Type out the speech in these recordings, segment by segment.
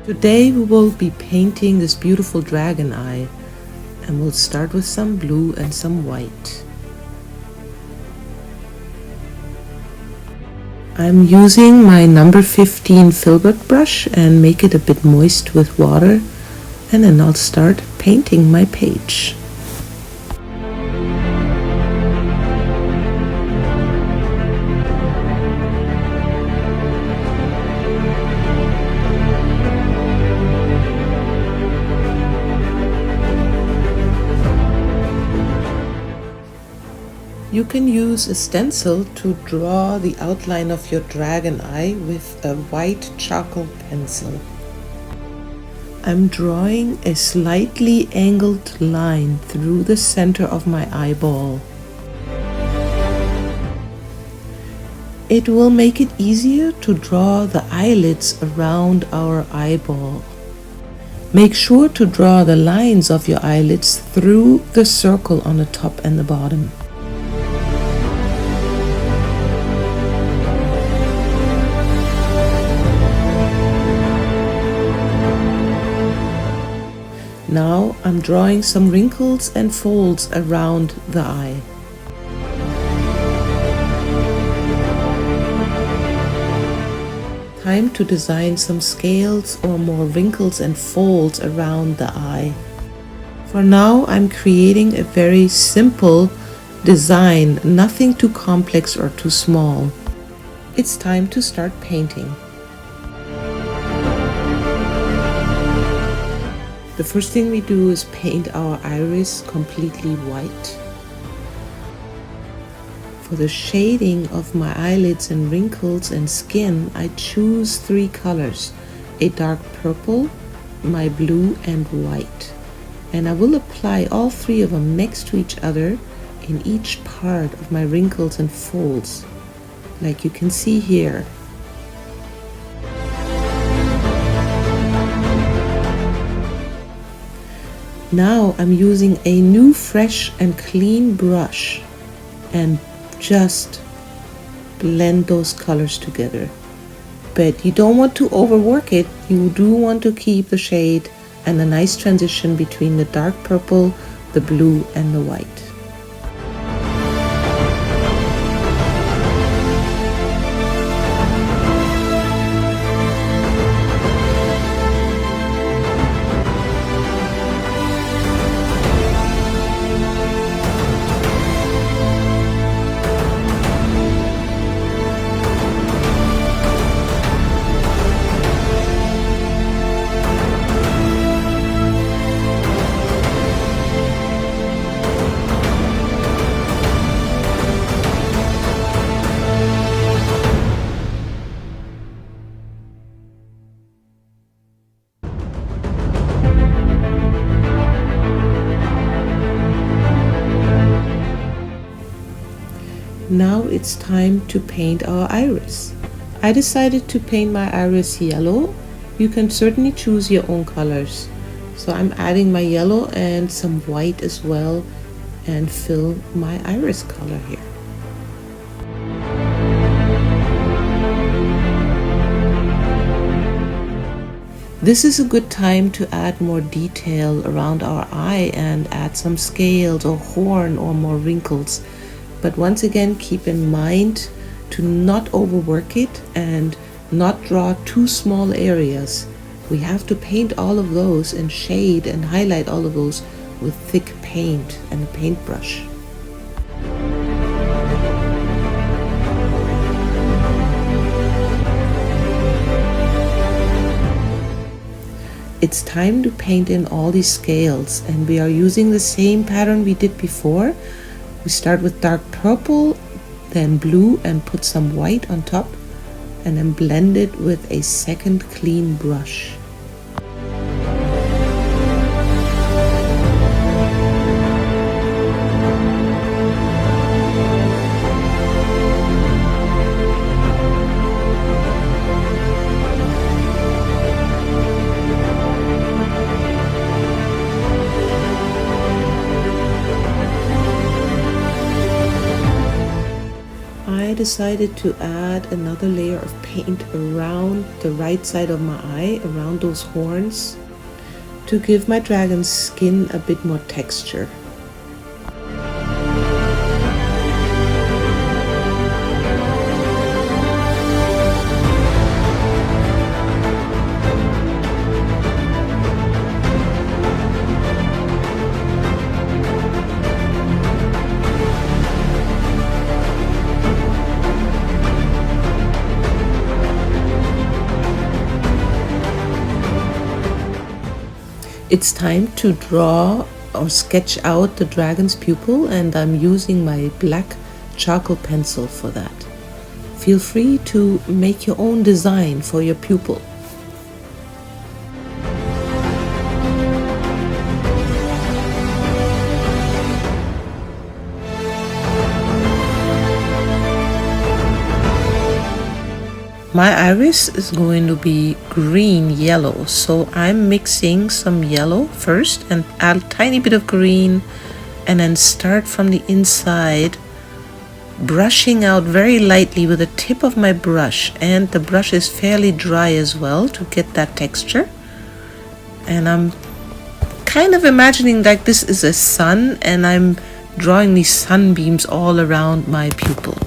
Today we will be painting this beautiful dragon eye, and we'll start with some blue and some white. I'm using my number 15 filbert brush and make it a bit moist with water, and then I'll start painting my page. You can use a stencil to draw the outline of your dragon eye with a white charcoal pencil. I'm drawing a slightly angled line through the center of my eyeball. It will make it easier to draw the eyelids around our eyeball. Make sure to draw the lines of your eyelids through the circle on the top and the bottom. Now I'm drawing some wrinkles and folds around the eye. Time to design some scales or more wrinkles and folds around the eye. For now, I'm creating a very simple design, nothing too complex or too small. It's time to start painting. The first thing we do is paint our iris completely white. For the shading of my eyelids and wrinkles and skin, I choose 3 colors: a dark purple, my blue, and white. And I will apply all 3 of them next to each other in each part of my wrinkles and folds, like you can see here. Now I'm using a new, fresh and clean brush and just blend those colors together. But you don't want to overwork it. You do want to keep the shade and a nice transition between the dark purple, the blue, and the white. Now it's time to paint our iris. I decided to paint my iris yellow. You can certainly choose your own colors. So I'm adding my yellow and some white as well and fill my iris color here. This is a good time to add more detail around our eye and add some scales or horn or more wrinkles. But once again, keep in mind to not overwork it and not draw too small areas. We have to paint all of those and shade and highlight all of those with thick paint and a paintbrush. It's time to paint in all these scales, and we are using the same pattern we did before. We start with dark purple, then blue, and put some white on top, and then blend it with a second clean brush. decided to add another layer of paint around the right side of my eye, around those horns, to give my dragon's skin a bit more texture. It's time to draw or sketch out the dragon's pupil, and I'm using my black charcoal pencil for that. Feel free to make your own design for your pupil. My iris is going to be green-yellow, so I'm mixing some yellow first and add a tiny bit of green, and then start from the inside, brushing out very lightly with the tip of my brush, and the brush is fairly dry as well to get that texture. And I'm kind of imagining like this is a sun, and I'm drawing these sunbeams all around my pupil.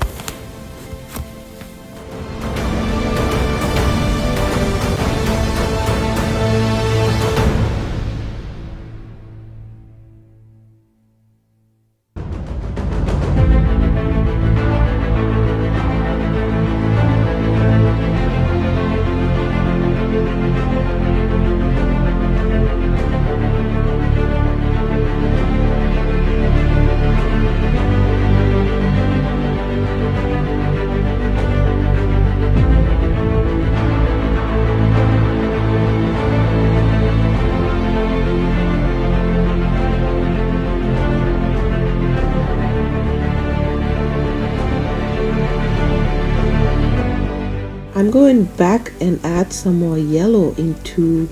I'm going back and add some more yellow into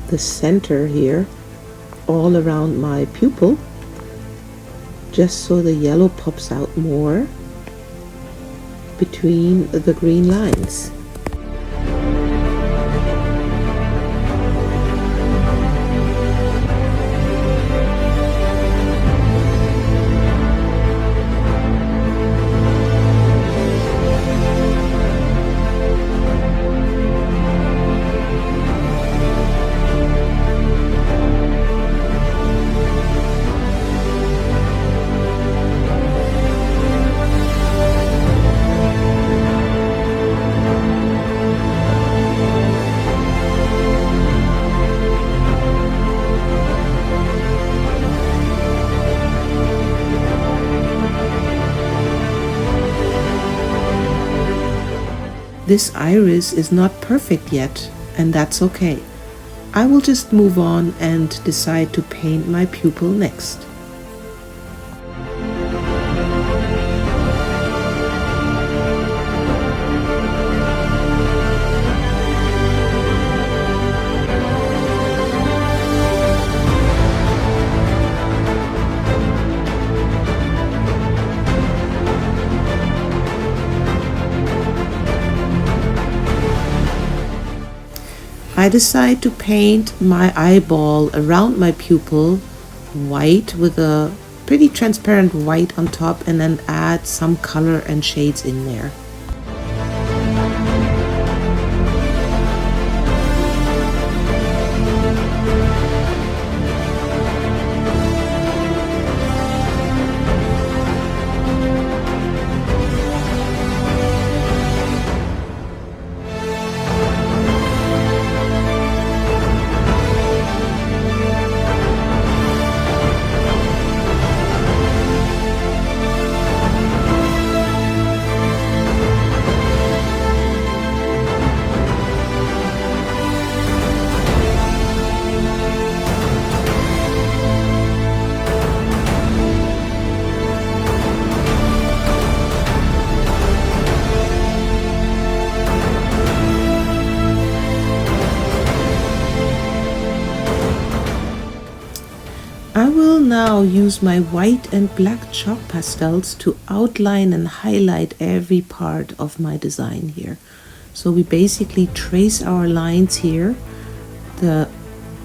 the center here, all around my pupil, just so the yellow pops out more between the green lines. This iris is not perfect yet, and that's okay. I will just move on and decide to paint my pupil next. I decide to paint my eyeball around my pupil white with a pretty transparent white on top, and then add some color and shades in there. will now use my white and black chalk pastels to outline and highlight every part of my design here. So we basically trace our lines here, the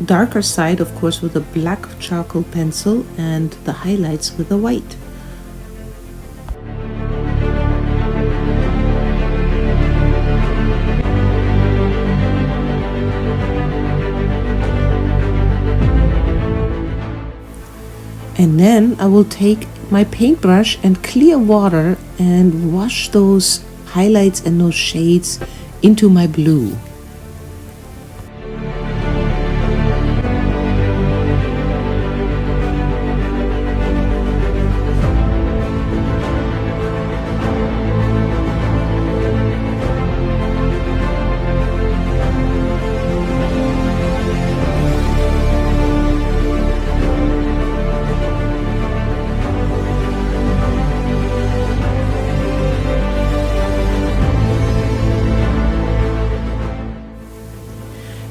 darker side of course with a black charcoal pencil and the highlights with a white. And then I will take my paintbrush and clear water and wash those highlights and those shades into my blue.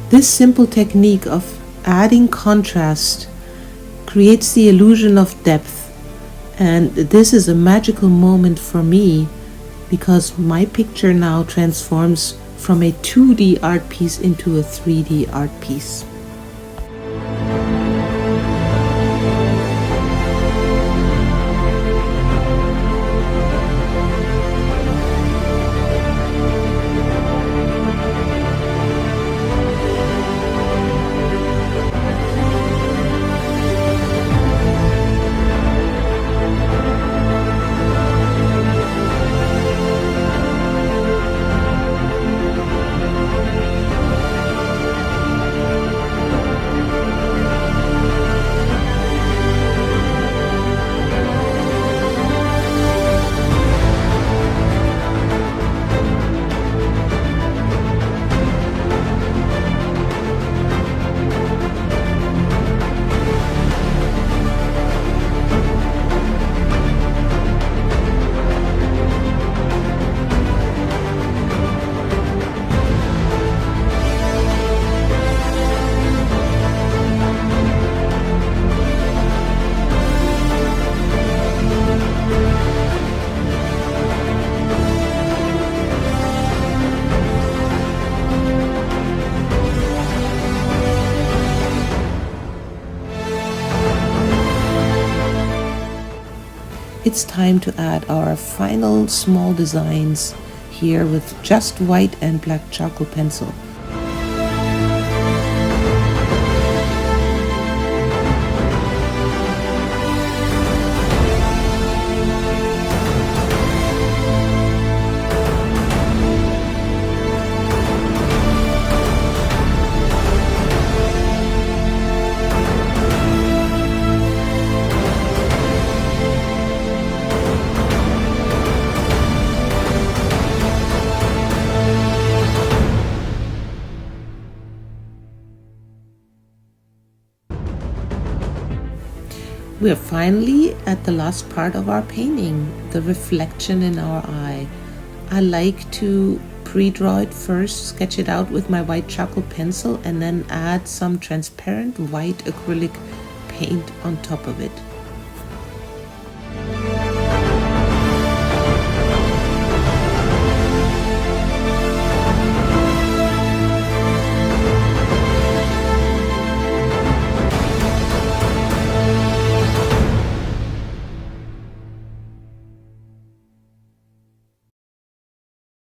This simple technique of adding contrast creates the illusion of depth, and this is a magical moment for me because my picture now transforms from a 2D art piece into a 3D art piece. It's time to add our final small designs here with just white and black charcoal pencil. We are finally at the last part of our painting, the reflection in our eye. I like to pre-draw it first, sketch it out with my white charcoal pencil, and then add some transparent white acrylic paint on top of it.